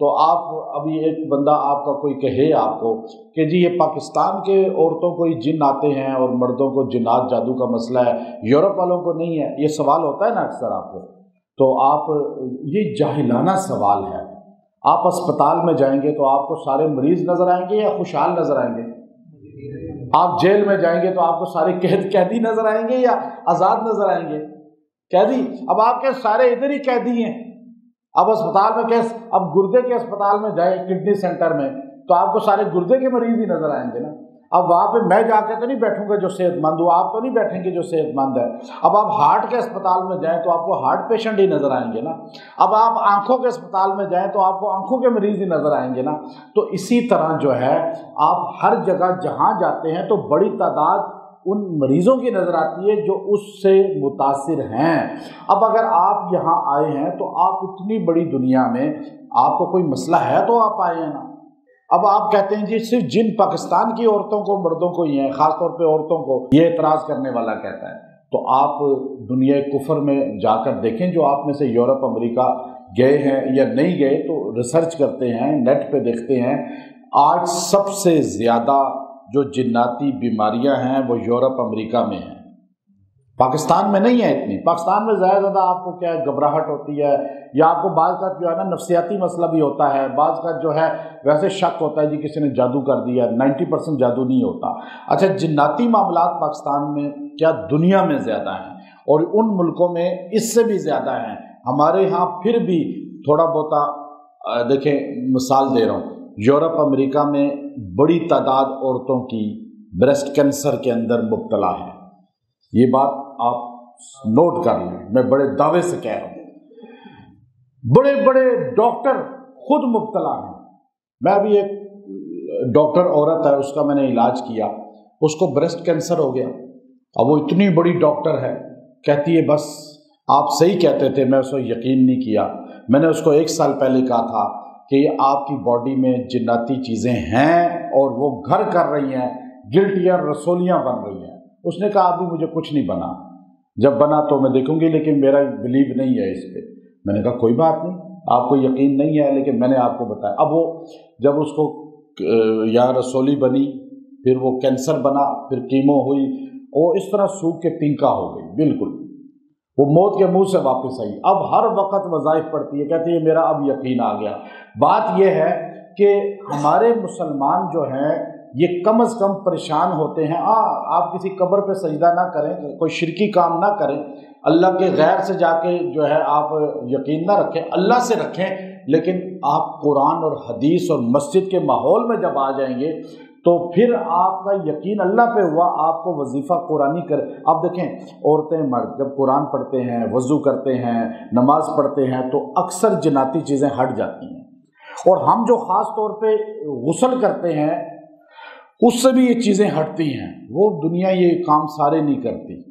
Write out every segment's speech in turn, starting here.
تو آپ ابھی ایک بندہ آپ کا کوئی کہے آپ کو کہ جی یہ پاکستان کے عورتوں کو ہی جن آتے ہیں اور مردوں کو جنات جادو کا مسئلہ ہے، یورپ والوں کو نہیں ہے، یہ سوال ہوتا ہے نا اکثر آپ کو، تو آپ یہ جاہلانہ سوال ہے۔ آپ اسپتال میں جائیں گے تو آپ کو سارے مریض نظر آئیں گے یا خوشحال نظر آئیں گے؟ آپ جیل میں جائیں گے تو آپ کو سارے قیدی نظر آئیں گے یا آزاد نظر آئیں گے؟ قیدی۔ اب آپ کے سارے ادھر ہی قیدی ہیں۔ اب اسپتال میں کیسے، اب گردے کے اسپتال میں جائیں کڈنی سینٹر میں تو آپ کو سارے گردے کے مریض ہی نظر آئیں گے نا۔ اب وہاں پہ میں جا کے تو نہیں بیٹھوں گا جو صحت مند ہوں، آپ تو نہیں بیٹھیں گے جو صحت مند ہے۔ اب آپ ہارٹ کے اسپتال میں جائیں تو آپ کو ہارٹ پیشنٹ ہی نظر آئیں گے نا۔ اب آپ آنکھوں کے اسپتال میں جائیں تو آپ کو آنکھوں کے مریض ہی نظر آئیں گے نا۔ تو اسی طرح جو ہے آپ ہر جگہ جہاں جاتے ہیں تو بڑی تعداد ان مریضوں کی نظر آتی ہے جو اس سے متاثر ہیں۔ اب اگر آپ یہاں آئے ہیں تو آپ اتنی بڑی دنیا میں آپ کو کوئی مسئلہ ہے تو آپ آئے ہیں نا۔ اب آپ کہتے ہیں جی صرف جن پاکستان کی عورتوں کو مردوں کو ہی ہیں، خاص طور پہ عورتوں کو، یہ اعتراض کرنے والا کہتا ہے۔ تو آپ دنیا کفر میں جا کر دیکھیں، جو آپ میں سے یورپ امریکہ گئے ہیں یا نہیں گئے تو ریسرچ کرتے ہیں، نیٹ پہ دیکھتے ہیں، آج سب سے زیادہ جو جناتی بیماریاں ہیں وہ یورپ امریکہ میں ہیں، پاکستان میں نہیں ہے اتنی۔ پاکستان میں زیادہ آپ کو کیا ہے، گھبراہٹ ہوتی ہے، یا آپ کو بعض کا جو ہے نا نفسیاتی مسئلہ بھی ہوتا ہے، بعض کا جو ہے ویسے شک ہوتا ہے جی کسی نے جادو کر دیا، 90% جادو نہیں ہوتا۔ اچھا، جناتی معاملات پاکستان میں کیا دنیا میں زیادہ ہیں، اور ان ملکوں میں اس سے بھی زیادہ ہیں۔ ہمارے ہاں پھر بھی تھوڑا بہت دیکھیں، مثال دے رہا ہوں، یورپ امریکہ میں بڑی تعداد عورتوں کی بریسٹ کینسر کے اندر مبتلا ہے۔ یہ بات آپ نوٹ کر لیں، میں بڑے دعوے سے کہہ رہا ہوں، بڑے بڑے ڈاکٹر خود مبتلا ہیں۔ میں ابھی ایک ڈاکٹر عورت ہے، اس کا میں نے علاج کیا، اس کو بریسٹ کینسر ہو گیا۔ اب وہ اتنی بڑی ڈاکٹر ہے، کہتی ہے بس آپ صحیح کہتے تھے، میں اس کو یقین نہیں کیا۔ میں نے اس کو 1 سال پہلے کہا تھا کہ یہ آپ کی باڈی میں جناتی چیزیں ہیں اور وہ گھر کر رہی ہیں، گلٹیاں رسولیاں بن رہی ہیں۔ اس نے کہا ابھی مجھے کچھ نہیں بنا، جب بنا تو میں دیکھوں گی، لیکن میرا بلیو نہیں ہے اس پہ۔ میں نے کہا کوئی بات نہیں، آپ کو یقین نہیں ہے لیکن میں نے آپ کو بتایا۔ اب وہ جب اس کو یا رسولی بنی، پھر وہ کینسر بنا، پھر کیمو ہوئی، وہ اس طرح سوکھ کے پنکا ہو گئی، بالکل وہ موت کے منہ سے واپس آئی۔ اب ہر وقت وظائف پڑھتی ہے، کہتی ہے میرا اب یقین آ گیا۔ بات یہ ہے کہ ہمارے مسلمان جو ہیں یہ کم از کم پریشان ہوتے ہیں۔ آپ کسی قبر پہ سجدہ نہ کریں، کوئی شرکی کام نہ کریں، اللہ کے غیر سے جا کے جو ہے آپ یقین نہ رکھیں، اللہ سے رکھیں، لیکن آپ قرآن اور حدیث اور مسجد کے ماحول میں جب آ جائیں گے تو پھر آپ کا یقین اللہ پہ ہوا، آپ کو وظیفہ قرآنی کر۔ آپ دیکھیں عورتیں مرد جب قرآن پڑھتے ہیں، وضو کرتے ہیں، نماز پڑھتے ہیں تو اکثر جناتی چیزیں ہٹ جاتی ہیں، اور ہم جو خاص طور پہ غسل کرتے ہیں اس سے بھی یہ چیزیں ہٹتی ہیں۔ وہ دنیا یہ کام سارے نہیں کرتی،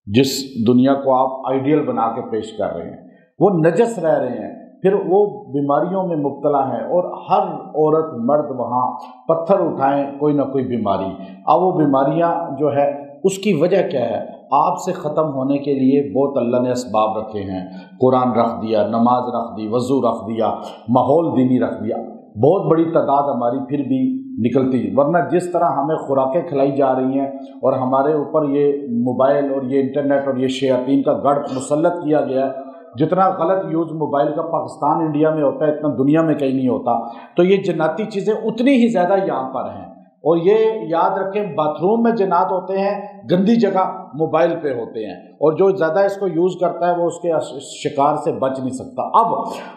جس دنیا کو آپ آئیڈیل بنا کے پیش کر رہے ہیں، وہ نجس رہ رہے ہیں، پھر وہ بیماریوں میں مبتلا ہیں، اور ہر عورت مرد وہاں پتھر اٹھائیں کوئی نہ کوئی بیماری۔ اب وہ بیماریاں جو ہے اس کی وجہ کیا ہے؟ آپ سے ختم ہونے کے لیے بہت اللہ نے اسباب رکھے ہیں، قرآن رکھ دیا، نماز رکھ دی، وضو رکھ دیا، ماحول دینی رکھ دیا، بہت بڑی تعداد ہماری پھر بھی نکلتی ہے۔ ورنہ جس طرح ہمیں خوراکیں کھلائی جا رہی ہیں اور ہمارے اوپر یہ موبائل اور یہ انٹرنیٹ اور یہ شیاطین کا گڑھ مسلط کیا گیا ہے، جتنا غلط یوز موبائل کا پاکستان انڈیا میں ہوتا ہے اتنا دنیا میں کہیں نہیں ہوتا، تو یہ جناتی چیزیں اتنی ہی زیادہ یہاں پر ہیں۔ اور یہ یاد رکھیں، باتھ روم میں جنات ہوتے ہیں، گندی جگہ موبائل پہ ہوتے ہیں، اور جو زیادہ اس کو یوز کرتا ہے وہ اس کے شکار سے بچ نہیں سکتا۔ اب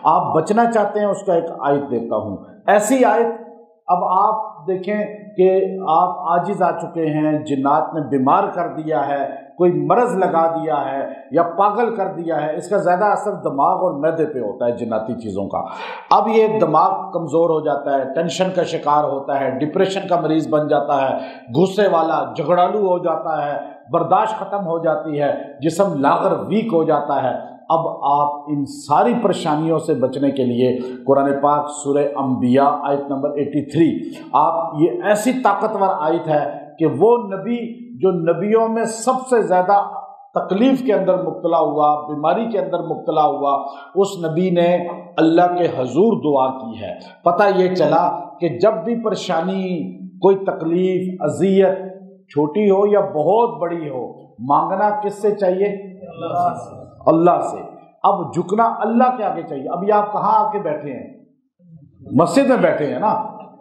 آپ بچنا چاہتے ہیں، اس کا ایک آیت دیتا ہوں، ایسی آیت۔ اب آپ دیکھیں کہ آپ عاجز آ چکے ہیں، جنات نے بیمار کر دیا ہے، کوئی مرض لگا دیا ہے یا پاگل کر دیا ہے، اس کا زیادہ اثر دماغ اور معدے پہ ہوتا ہے جناتی چیزوں کا۔ اب یہ دماغ کمزور ہو جاتا ہے، ٹینشن کا شکار ہوتا ہے، ڈپریشن کا مریض بن جاتا ہے، غصے والا جھگڑالو ہو جاتا ہے، برداشت ختم ہو جاتی ہے، جسم لاغر ویک ہو جاتا ہے۔ اب آپ ان ساری پریشانیوں سے بچنے کے لیے قرآن پاک سورہ انبیاء آیت نمبر 83، آپ یہ ایسی طاقتور آیت ہے کہ وہ نبی جو نبیوں میں سب سے زیادہ تکلیف کے اندر مبتلا ہوا، بیماری کے اندر مبتلا ہوا، اس نبی نے اللہ کے حضور دعا کی ہے۔ پتہ یہ چلا کہ جب بھی پریشانی، کوئی تکلیف، اذیت چھوٹی ہو یا بہت بڑی ہو، مانگنا کس سے چاہیے؟ اللہ سے۔ اب جھکنا اللہ کے آگے چاہیے۔ ابھی آپ کہاں آ کے بیٹھے ہیں؟ مسجد میں بیٹھے ہیں نا،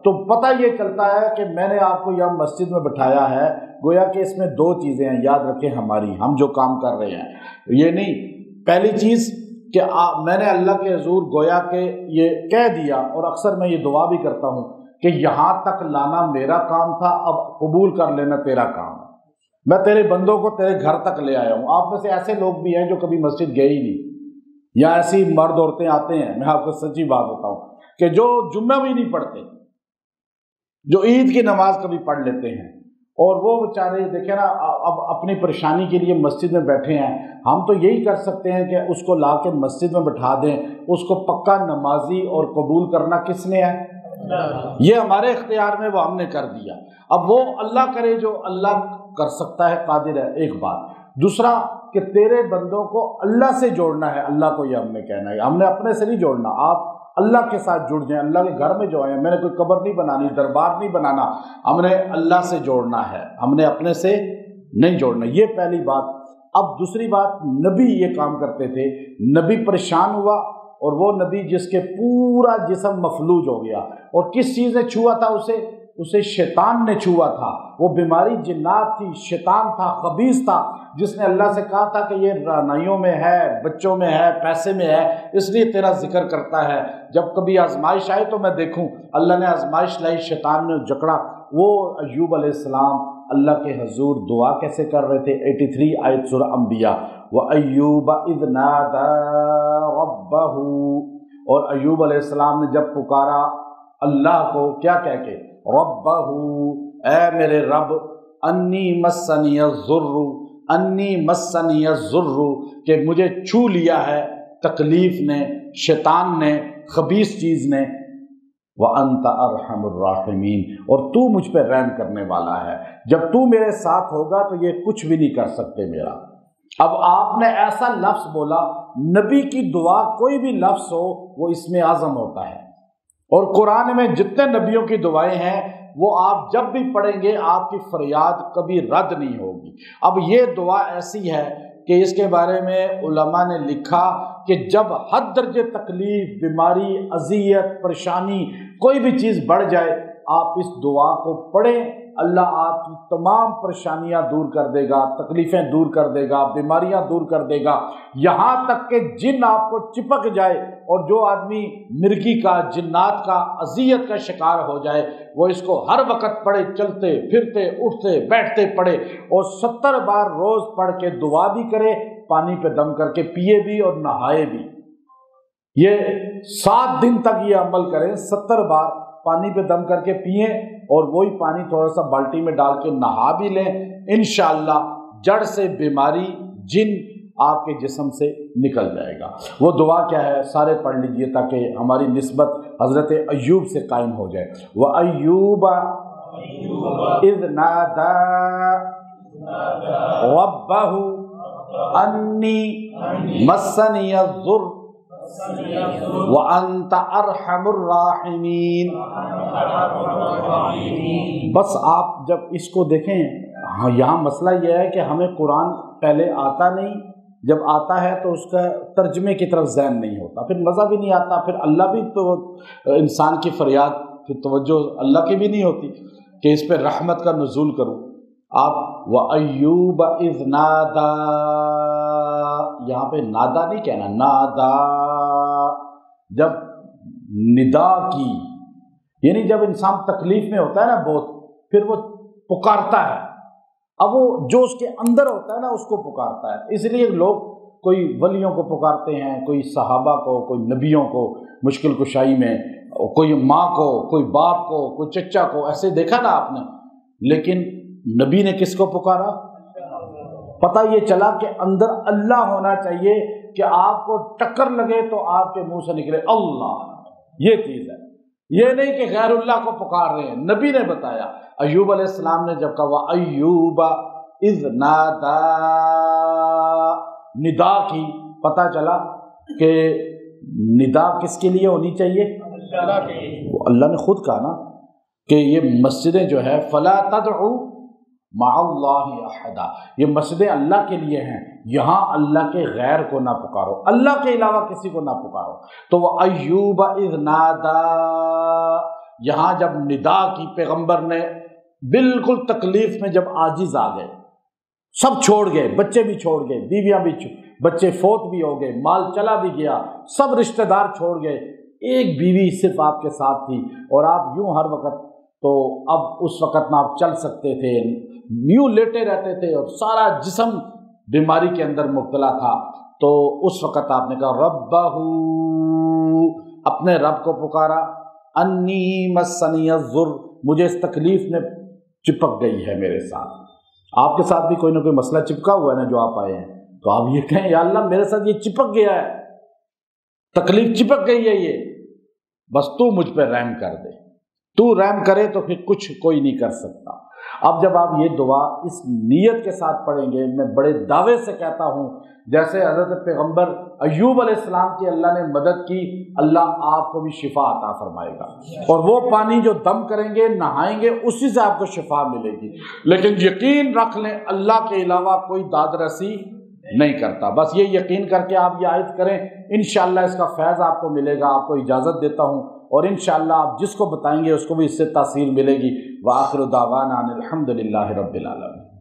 تو پتہ یہ چلتا ہے کہ میں نے آپ کو یہاں مسجد میں بٹھایا ہے، گویا کہ اس میں دو چیزیں ہیں، یاد رکھیں ہماری، ہم جو کام کر رہے ہیں یہ نہیں، پہلی چیز کہ میں نے اللہ کے حضور گویا کہ یہ کہہ دیا، اور اکثر میں یہ دعا بھی کرتا ہوں کہ یہاں تک لانا میرا کام تھا، اب قبول کر لینا تیرا کام ہے۔ میں تیرے بندوں کو تیرے گھر تک لے آیا ہوں۔ آپ میں سے ایسے لوگ بھی ہیں جو کبھی مسجد گئے ہی نہیں، یا ایسی مرد عورتیں آتے ہیں، میں آپ کو سچی بات بتاؤں کہ جو جمعہ بھی نہیں پڑھتے، جو عید کی نماز کبھی پڑھ لیتے ہیں، اور وہ بیچارے دیکھیں نا اب اپنی پریشانی کے لیے مسجد میں بیٹھے ہیں۔ ہم تو یہی کر سکتے ہیں کہ اس کو لا کے مسجد میں بٹھا دیں، اس کو پکا نمازی اور قبول کرنا کس نے ہے؟ یہ ہمارے اختیار میں، وہ ہم نے کر دیا۔ اب وہ اللہ کرے جو اللہ کر سکتا ہے، قادر ہے، ایک بات۔ دوسرا کہ تیرے بندوں کو اللہ سے جوڑنا ہے، اللہ کو یہ ہم نے کہنا ہے، ہم نے اپنے سے نہیں جوڑنا۔ آپ اللہ کے ساتھ جڑ جائیں، اللہ کے گھر میں جو آئے ہیں، میں نے کوئی قبر نہیں بنانی، دربار نہیں بنانا، ہم نے اللہ سے جوڑنا ہے، ہم نے اپنے سے نہیں جوڑنا۔ یہ پہلی بات۔ اب دوسری بات، نبی یہ کام کرتے تھے، نبی پریشان ہوا، اور وہ نبی جس کے پورا جسم مفلوج ہو گیا، اور کس چیز نے چھوا تھا اسے شیطان نے چھوا تھا، وہ بیماری جنات تھی، شیطان تھا، خبیث تھا، جس نے اللہ سے کہا تھا کہ یہ رانائیوں میں ہے، بچوں میں ہے، پیسے میں ہے، اس لیے تیرا ذکر کرتا ہے، جب کبھی آزمائش آئے تو میں دیکھوں۔ اللہ نے آزمائش لائی، شیطان نے جکڑا۔ وہ ایوب علیہ السلام اللہ کے حضور دعا کیسے کر رہے تھے؟ 83 آیت سورہ انبیاء، وَأَيُّوبَ إِذْ نَادَى رَبَّهُ، اور ایوب علیہ السلام نے جب پکارا اللہ کو، کیا کہہ کے؟ رَبَّهُ، اے میرے رب، انی مسنی الضر، انی مسنی الضر، کہ مجھے چھو لیا ہے تکلیف نے، شیطان نے، خبیث چیز نے، وَأَنْتَ أَرْحَمُ الرَّاحِمِينَ، اور تو مجھ پہ رحم کرنے والا ہے، جب تو میرے ساتھ ہوگا تو یہ کچھ بھی نہیں کر سکتے میرا۔ اب آپ نے ایسا لفظ بولا، نبی کی دعا کوئی بھی لفظ ہو وہ اسم اعظم ہوتا ہے، اور قرآن میں جتنے نبیوں کی دعائیں ہیں وہ آپ جب بھی پڑھیں گے آپ کی فریاد کبھی رد نہیں ہوگی۔ اب یہ دعا ایسی ہے کہ اس کے بارے میں علماء نے لکھا کہ جب حد درجے تکلیف، بیماری، اذیت، پریشانی، کوئی بھی چیز بڑھ جائے، آپ اس دعا کو پڑھیں، اللہ آپ کی تمام پریشانیاں دور کر دے گا، تکلیفیں دور کر دے گا، بیماریاں دور کر دے گا، یہاں تک کہ جن آپ کو چپک جائے، اور جو آدمی مرگی کا، جنات کا، اذیت کا شکار ہو جائے، وہ اس کو ہر وقت پڑھے، چلتے پھرتے اٹھتے بیٹھتے پڑھے، اور 70 بار روز پڑھ کے دعا بھی کرے، پانی پہ دم کر کے پیے بھی اور نہائے بھی۔ یہ 7 دن تک یہ عمل کریں، 70 بار پانی پہ دم کر کے پئیں، اور وہی پانی تھوڑا سا بالٹی میں ڈال کے نہا بھی لیں، انشاءاللہ جڑ سے بیماری، جن آپ کے جسم سے نکل جائے گا۔ وہ دعا کیا ہے سارے پڑھ لیجئے تاکہ ہماری نسبت حضرت ایوب سے قائم ہو جائے۔ وَأَيُّوبَ إِذْ نَادَى رَبَّهُ أَنِّي مَسَّنِيَ الضُّرُّ وَأَنْتَ أَرْحَمُ الرَّاحِمِينَ۔ بس آپ جب اس کو دیکھیں، ہاں یہاں مسئلہ یہ ہے کہ ہمیں قرآن پہلے آتا نہیں، جب آتا ہے تو اس کا ترجمے کی طرف ذہن نہیں ہوتا، پھر مزہ بھی نہیں آتا، پھر اللہ بھی تو انسان کی فریاد، پھر توجہ اللہ کی بھی نہیں ہوتی کہ اس پہ رحمت کا نزول کروں۔ آپ وَأَيُّوبَ إِذْ نَادَى، یہاں پہ نادا نہیں کہنا، نادا، جب ندا کی، یعنی جب انسان تکلیف میں ہوتا ہے نا بہت، پھر وہ پکارتا ہے، اب وہ جو اس کے اندر ہوتا ہے نا اس کو پکارتا ہے۔ اس لیے لوگ کوئی ولیوں کو پکارتے ہیں، کوئی صحابہ کو، کوئی نبیوں کو مشکل کشائی میں، کوئی ماں کو، کوئی باپ کو، کوئی چچا کو، ایسے دیکھا نا آپ نے۔ لیکن نبی نے کس کو پکارا؟ پتہ یہ چلا کہ اندر اللہ ہونا چاہیے کہ آپ کو ٹکر لگے تو آپ کے منہ سے نکلے اللہ، یہ چیز ہے، یہ نہیں کہ غیر اللہ کو پکار رہے ہیں۔ نبی نے بتایا، ایوب علیہ السلام نے جب کہا وَأَيُّوبَ إِذْ نَادَى ندا کی، پتہ چلا کہ ندا کس کے لیے ہونی چاہیے؟ اللہ نے خود کہا نا کہ یہ مسجدیں جو ہے فلا تدعوا مع اللہ احدا، یہ مسجدیں اللہ کے لیے ہیں، یہاں اللہ کے غیر کو نہ پکارو، اللہ کے علاوہ کسی کو نہ پکارو۔ تو وہ ایوب اذ نادا، یہاں جب ندا کی پیغمبر نے بالکل تکلیف میں جب عاجز آ گئے، سب چھوڑ گئے، بچے بھی چھوڑ گئے، بیویاں بھی بچے فوت بھی ہو گئے، مال چلا بھی گیا، سب رشتہ دار چھوڑ گئے، ایک بیوی صرف آپ کے ساتھ تھی، اور آپ یوں ہر وقت، تو اب اس وقت میں آپ چل سکتے تھے، یوں لیٹے رہتے تھے اور سارا جسم بیماری کے اندر مبتلا تھا، تو اس وقت آپ نے کہا ربہ، اپنے رب کو پکارا، انی مسنی الضر، مجھے اس تکلیف نے چپک گئی ہے میرے ساتھ۔ آپ کے ساتھ بھی کوئی نہ کوئی مسئلہ چپکا ہوا ہے نا جو آپ آئے ہیں، تو آپ یہ کہیں یا اللہ میرے ساتھ یہ چپک گیا ہے، تکلیف چپک گئی ہے، یہ بس تو مجھ پہ رحم کر دے، تو رحم کرے تو پھر کچھ کوئی نہیں کر سکتا۔ اب جب آپ یہ دعا اس نیت کے ساتھ پڑھیں گے، میں بڑے دعوے سے کہتا ہوں جیسے حضرت پیغمبر ایوب علیہ السلام کی اللہ نے مدد کی، اللہ آپ کو بھی شفا عطا فرمائے گا، اور وہ پانی جو دم کریں گے، نہائیں گے، اسی سے آپ کو شفا ملے گی۔ لیکن یقین رکھ لیں اللہ کے علاوہ کوئی داد رسی نہیں کرتا، بس یہ یقین کر کے آپ یہ آیت کریں، انشاءاللہ اس کا فیض آپ کو ملے گا۔ آپ کو اجازت دیتا ہوں، اور انشاءاللہ آپ جس کو بتائیں گے اس کو بھی اس سے تاثیر ملے گی۔ وآخر دعوانا ان الحمد للہ رب العالمین۔